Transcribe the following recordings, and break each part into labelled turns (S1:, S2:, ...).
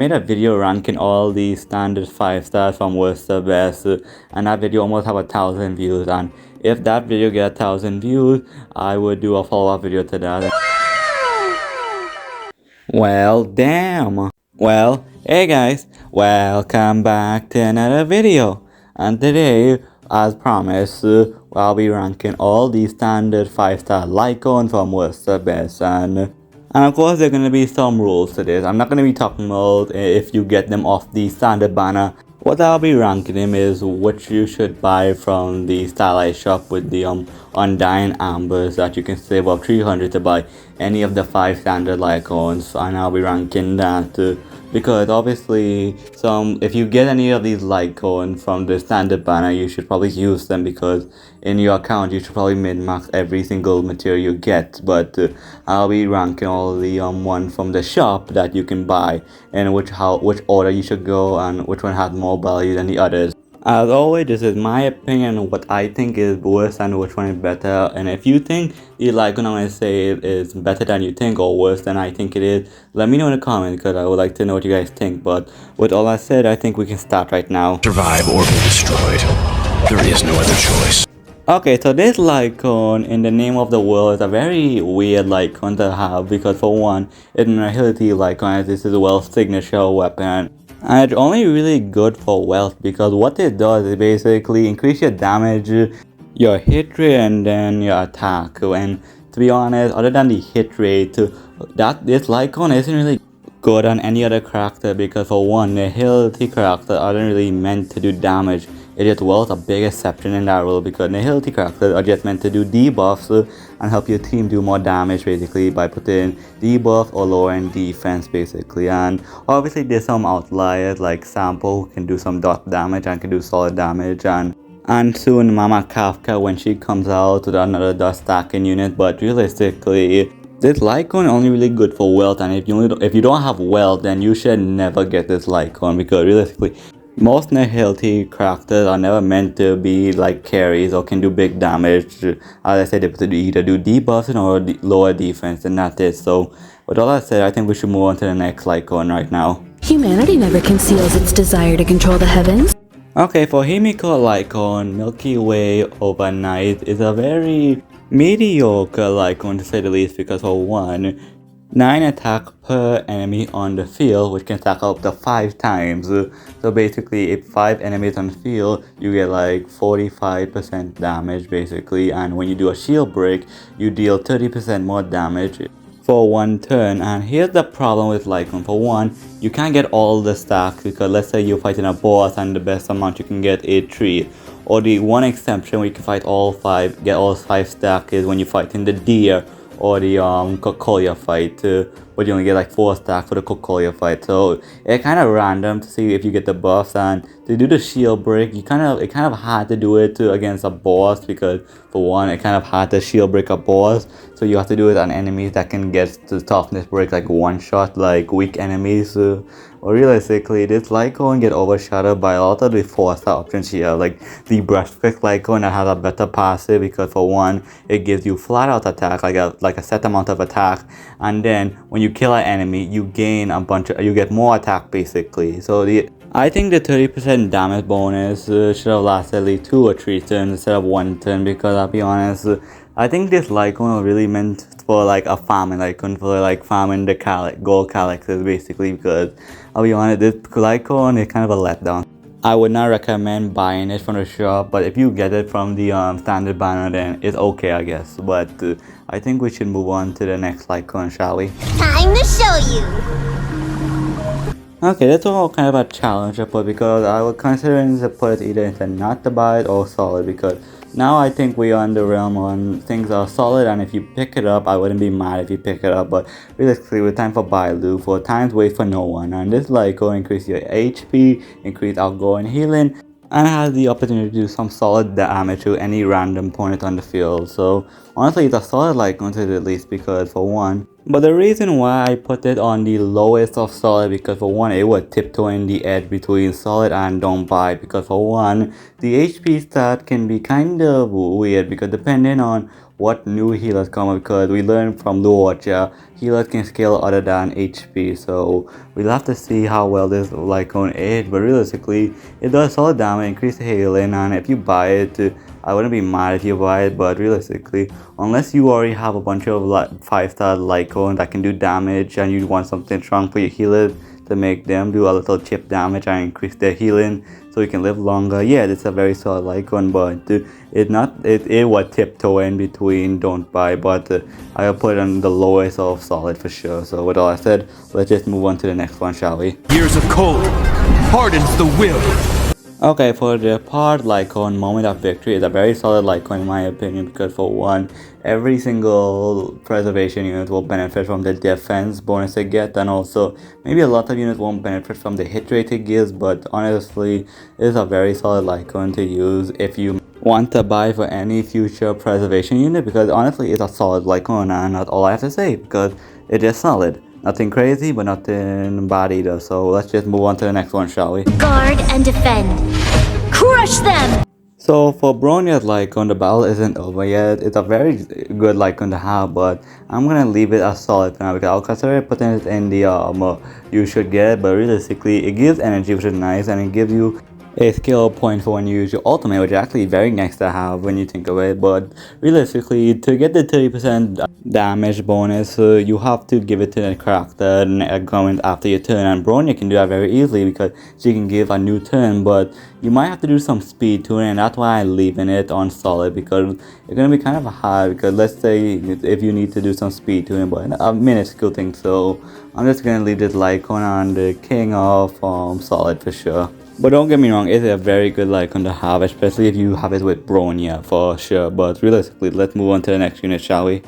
S1: Made a video ranking all the standard 5 stars from worst to best, and that video almost have 1,000 views. And if that video get 1,000 views, I would do a follow-up video to that. Well, damn. Well, hey guys, welcome back to another video. And today, as promised, I'll be ranking all the standard 5-star Lycons from worst to best. And of course, there are going to be some rules to this. I'm not going to be talking about if you get them off the standard banner. What I'll be ranking them is which you should buy from the stylized shop with the Undying Ambers that you can save up 300 to buy any of the 5 standard Lycons, and I'll be ranking that because obviously if you get any of these Lycons from the standard banner, you should probably use them because in your account you should probably min-max every single material you get. But I'll be ranking all the one from the shop that you can buy and which order you should go and which one has more value than the others. As always, this is my opinion on what I think is worse and which one is better. And if you think the Lycon I'm going to say is better than you think or worse than I think it is, let me know in the comments because I would like to know what you guys think. But with all that said, I think we can start right now.
S2: Survive or be destroyed. There is no other choice.
S1: Okay, so this Lycon in the name of the world is a very weird Lycon to have because for one, it's an agility Lycon as this is a wealth signature weapon. And it's only really good for wealth because what it does is basically increase your damage, your hit rate, and then your attack. And to be honest, other than the hit rate, this Lycon isn't really good on any other character because for one, the agility character aren't really meant to do damage. It just was a big exception in that role because the agility characters are just meant to do debuffs and help your team do more damage basically by putting debuff or lowering defense basically. And obviously there's some outliers like Sample who can do some dot damage and can do solid damage, and soon Mama Kafka when she comes out with another dot stacking unit. But realistically, this Lycon only really good for wealth, and if you don't have wealth, then you should never get this Lycon because realistically most agility characters are never meant to be like carries or can do big damage. As I said, they either do debuffs or lower defense, and that's it. So with all that said, I think we should move on to the next Lycon right now.
S3: Humanity never conceals its desire to control the heavens.
S1: Okay, for Himeko Lycon, Milky Way Overnight is a very mediocre Lycon to say the least because for one, 9 attack per enemy on the field, which can stack up to 5 times. So basically, if 5 enemies on the field, you get like 45% damage basically. And when you do a shield break, you deal 30% more damage for 1 turn. And here's the problem with Lycon. For one, you can't get all the stacks because let's say you're fighting a boss and the best amount you can get is 3. Or the one exception where you can fight all 5, get all 5 stacks is when you fight in the deer or the Kokolia fight, but you only get like 4 stacks for the Kokolia fight. So it's kind of random to see if you get the buffs. And to do the shield break, it kind of hard to do it against a boss because for one, it kind of hard to shield break a boss. So you have to do it on enemies that can get the toughness break like one shot, like weak enemies. Or realistically, this Lycon get overshadowed by a lot of the 4-star options here, like the Breastplate Lycon that has a better passive because for one, it gives you flat out attack, like a set amount of attack, and then when you kill an enemy, you gain you get more attack basically. So I think the 30% damage bonus should have lasted at least 2 or 3 turns instead of 1 turn because I'll be honest, I think this Lycon was really meant for like a farming Lycon, for like farming the gold calyxes basically because I'll be honest, this Lycon is kind of a letdown. I would not recommend buying it from the shop, but if you get it from the standard banner then it's okay I guess. But I think we should move on to the next Lycon, shall we?
S4: Time to show you!
S1: Okay, that's all kind of a challenge I put because I was considering to put it either into not to buy it or solid because now I think we are in the realm on things are solid, and if you pick it up, I wouldn't be mad if you pick it up, but realistically, with time for Bailu, for times wait for no one, and this Lycon increase your HP, increase outgoing healing, and has the opportunity to do some solid damage to any random opponent on the field. So honestly, it's a solid Lycon to the least because for one, but the reason why I put it on the lowest of solid because for one, it was tiptoeing the edge between solid and don't buy because for one, the HP stat can be kind of weird because depending on what new healers come up, because we learned from Lord, healers can scale other than HP, so we'll have to see how well this Lycon is. But realistically, it does solid damage, increase the healing, and if you buy it, I wouldn't be mad if you buy it. But realistically, unless you already have a bunch of 5-star Lycon that can do damage and you want something strong for your healers to make them do a little chip damage and increase their healing so you can live longer, yeah, it's a very solid Lycon, but it was tiptoe in between don't buy, but I'll put it on the lowest of solid for sure. So with all that said, let's just move on to the next one, shall we?
S2: Years of cold hardens the will.
S1: Okay, for the part Lycon, Moment of Victory is a very solid Lycon in my opinion, because for one, every single preservation unit will benefit from the defense bonus they get, and also maybe a lot of units won't benefit from the hit rate it gives, but honestly, it is a very solid Lycon to use if you want to buy for any future preservation unit, because honestly, it's a solid Lycon, and that's all I have to say, because it's just solid. Nothing crazy, but nothing bad either. So let's just move on to the next one, shall we?
S4: Guard and defend. Crush them!
S1: So for Bronya's Lycon, the battle isn't over yet. It's a very good Lycon to have, but I'm gonna leave it as solid for now, because I'll consider putting it in the armor you should get. But realistically, it gives energy, which is nice, and it gives you a skill point for when you use your ultimate, which is actually very nice to have when you think of it. But realistically, to get the 30% damage bonus, you have to give it to the character going after your turn, and Bronya can do that very easily because she can give a new turn, but you might have to do some speed to it, and that's why I'm leaving it on solid, because it's gonna be kind of hard, because let's say if you need to do some speed to it, but a minuscule thing, so I'm just gonna leave this Lycon on the king of solid for sure. But don't get me wrong, it's a very good Lycon to have, especially if you have it with Bronya for sure. But realistically, let's move on to the next unit, shall we?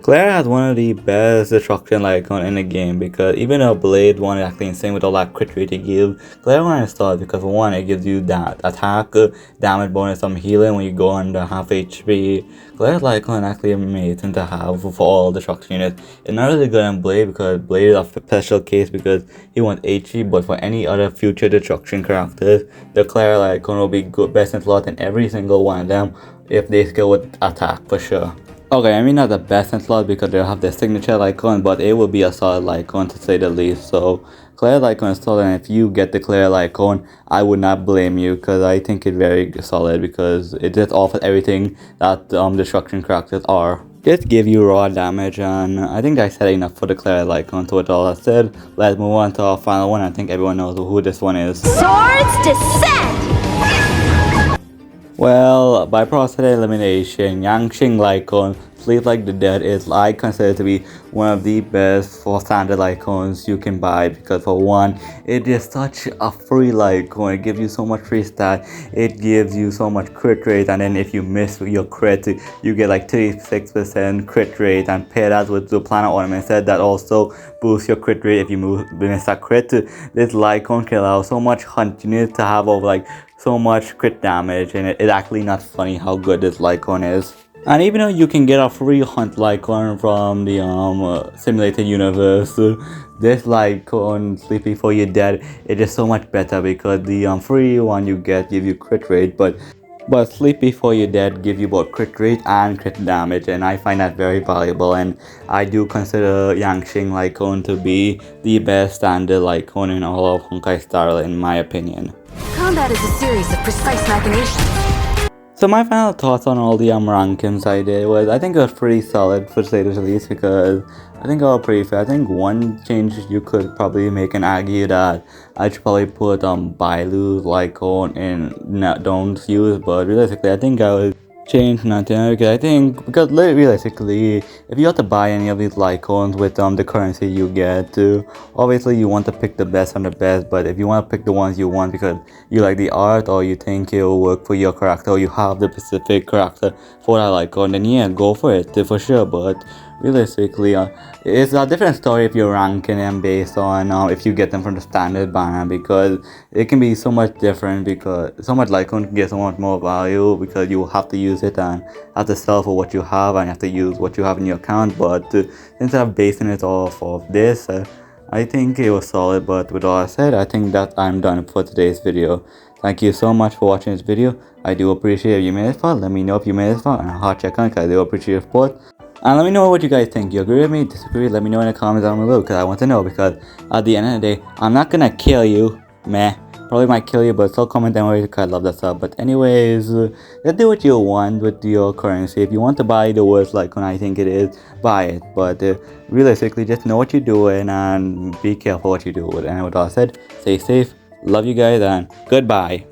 S1: Clara has one of the best destruction Lycon in the game, because even though Blade one is actually insane with all that crit rate it gives, Clara one is solid because for one, it gives you that attack damage bonus from healing when you go under half HP. Clara's Lycon actually amazing to have for all destruction units. It's not really good on Blade because Blade is a special case because he wants HP, but for any other future destruction characters, the Clara Lycon will be good, best in slot in every single one of them if they skill with attack for sure. Okay, I mean not the best in slot because they'll have their signature Lycon, but it will be a solid Lycon to say the least. So Clara Lycon is solid, and if you get the Clara Lycon, I would not blame you, because I think it's very solid because it just offers everything that destruction characters are. Just give you raw damage, and I think I said enough for the Clara Lycon. So with all that said, let's move on to our final one. I think everyone knows who this one is.
S4: Swords descend!
S1: Well, by process elimination, Yanqing Lycon, Sleep Like the Dead is I consider to be one of the best for standard Lycons you can buy, because for one, it is such a free Lycon. It gives you so much free stat, it gives you so much crit rate, and then if you miss your crit, you get like 36% crit rate, and pair that with the planet ornament set that also boosts your crit rate if you miss that crit. This Lycon can allow so much hunt units to have over like so much crit damage, and it's actually not funny how good this Lycon is. And even though you can get a free hunt Lycon from the simulated universe, this Lycon Sleep Before You're Dead is just so much better, because the free one you get give you crit rate, but Sleep Before You're Dead give you both crit rate and crit damage, and I find that very valuable, and I do consider Yanqing Lycon to be the best standard Lycon in all of Honkai Star Rail in my opinion.
S3: Combat is a series of precise machinations.
S1: So my final thoughts on all the rankings I did was, I think it was pretty solid for say the least, because I think I was pretty fair. I think one change you could probably make and argue that I should probably put Bailu Lycon in don't use, but realistically I think I would change nothing, because realistically, if you have to buy any of these Lycons with the currency you get, obviously you want to pick the best on the best, but if you want to pick the ones you want because you like the art or you think it will work for your character, or you have the specific character for that Lycon, then yeah, go for it for sure. But realistically, it's a different story if you're ranking them based on if you get them from the standard banner, because it can be so much different, because so much Lycon can get so much more value because you have to use it and have to sell for what you have, and you have to use what you have in your account. But instead of basing it off of this, I think it was solid, but with all I said, I think that I'm done for today's video. Thank you so much for watching this video. I do appreciate if you made it far. Let me know if you made it far, and heart check on, because I do appreciate your support. And let me know what you guys think. You agree with me? Disagree? Let me know in the comments down below, because I want to know. Because at the end of the day, I'm not gonna kill you. Meh. Probably might kill you, but still comment down because I love that stuff. But anyways, just do what you want with your currency. If you want to buy the worst like when I think it is, buy it. But realistically, just know what you're doing and be careful what you do. And with all said, stay safe. Love you guys and goodbye.